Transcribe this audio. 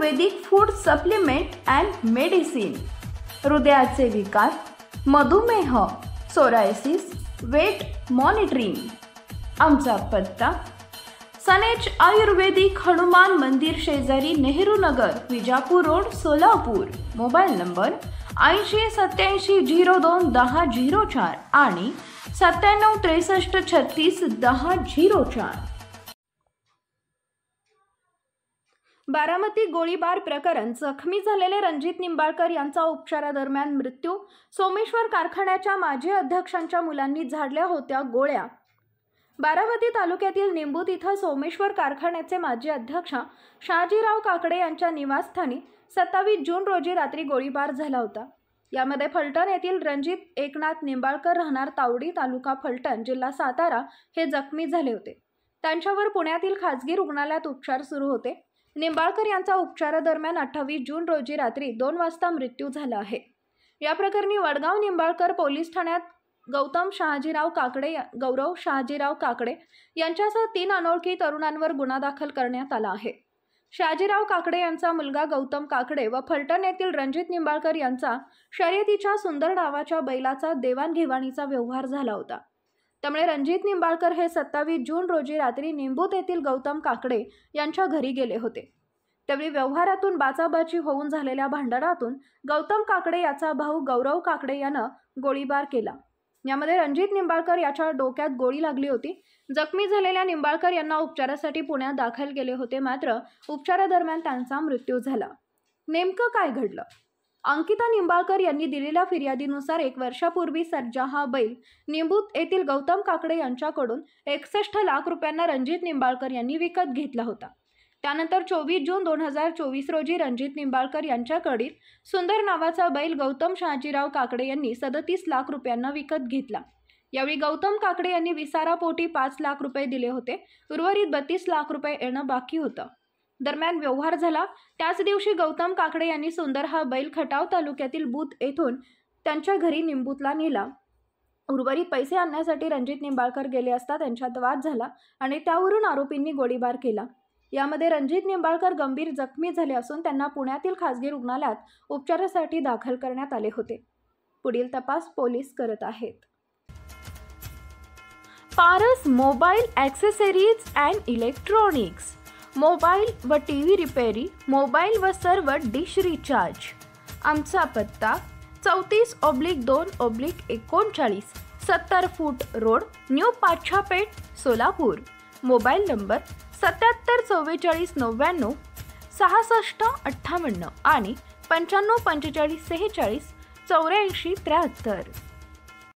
Ayurvedic food supplement and medicine, हृदयाचे विकार, मधुमेह, सोरायसिस, वेट मॉनिटरिंग। आमचा पत्ता सनेज आयुर्वेदिक हनुमान मंदिर शेजारी Nehru Nagar, Vijapur road, Solapur. Mobile number 8087021004 आणि 9763361004। बारामती गोळीबार प्रकरण, जखमी झालेले रणजित निंबाळकर यांचा उपचारादरम्यान मृत्यू। सोमेश्वर कारखान्याच्या माजी अध्यक्षांच्या मुलांनी झाडल्या होत्या गोळ्या। बारामती तालुक्यातील निंबूत इथं सोमेश्वर कारखान्याचे माजी अध्यक्ष शहाजीराव काकडे यांच्या निवासस्थानी 27 जून रोजी रात्री गोळीबार झाला होता। यामध्ये फलटण येथील रणजित एकनाथ निंबाळकर राहणार तावडी, तालुका फलटण, जिल्हा सातारा हे जखमी झाले होते। त्यांच्यावर पुण्यातील खासगी रुग्णालयात उपचार सुरू होते। निंबाळकर यांचा उपचारादरम्यान 28 जून रोजी रात्री 2 वाजता मृत्यू झाला आहे। या प्रकरणी वडगाव निंबाळकर पोलीस ठाण्यात गौरव शहाजीराव काकडे यांच्यासह 3 अनोळखी तरुणांवर गुन्हा दाखल करण्यात आला आहे। शहाजीराव काकडे यांचा मुलगा गौतम काकडे व फलटण येथील रणजित निंबाळकर यांचा शर्यतीच्या सुंदर नावाच्या बैलाचा देवाणघेवाणीचा व्यवहार झाला होता। त्यामुळे रणजित निंबाळकर हे 27 जून रोजी रात्री निंबूत येथील गौतम काकडे यांच्या घरी गेले होते। त्यावेळी व्यवहारातून बाचाबाची होऊन झालेल्या भांडणातून गौतम काकडे याचा भाऊ गौरव काकडे यानं गोळीबार केला। यामध्ये रणजित निंबाळकर याच्या डोक्यात गोळी लागली होती। जखमी झालेल्या निंबाळकर यांना उपचारासाठी पुण्यात दाखल केले होते, मात्र उपचारादरम्यान त्यांचा मृत्यू झाला। नेमकं काय घडलं? अंकिता निंबाळकर यांनी दिलेल्या फिर्यादीनुसार 1 वर्षापूर्वी सर्जा हा बैल निंबूत येथील गौतम काकडे यांच्याकडून 61 लाख रुपयांना रणजित निंबाळकर यांनी विकत घेतला होता। त्यानंतर 24 जून 2024 रोजी रणजित निंबाळकर यांच्याकडील सुंदर नावाचा बैल गौतम शहाजीराव काकडे यांनी 37 लाख रुपयांना विकत घेतला। यावेळी गौतम काकडे यांनी विसारापोटी 5 लाख रुपये दिले होते। उर्वरित 32 लाख रुपये येणं बाकी होतं। दरम्यान व्यवहार झाला त्याच दिवशी गौतम काकडे यांनी सुंदर हा बैल खटाव तालुक्यातील बुध येथून त्यांच्या घरी निंबूतला नेला। उर्वरित पैसे आणण्यासाठी रणजित निंबाळकर गेले असता त्यांच्यात वाद झाला आणि त्यावरून आरोपींनी गोळीबार केला। यामध्ये रणजित निंबाळकर गंभीर जखमी झाले असून त्यांना पुण्यातील खासगी रुग्णालयात उपचारासाठी दाखल करण्यात आले होते। पुढील तपास पोलीस करत आहेत। Paras mobile accessories and electronics, mobile व टीव्ही रिपेरी, मोबाईल व सर्व डिश रिचार्ज। आमचा पत्ता 34/2/39, 70 फूट road, new Pachhapeth, Solapur. Mobile number 774499 6658 आणि 954546 8473।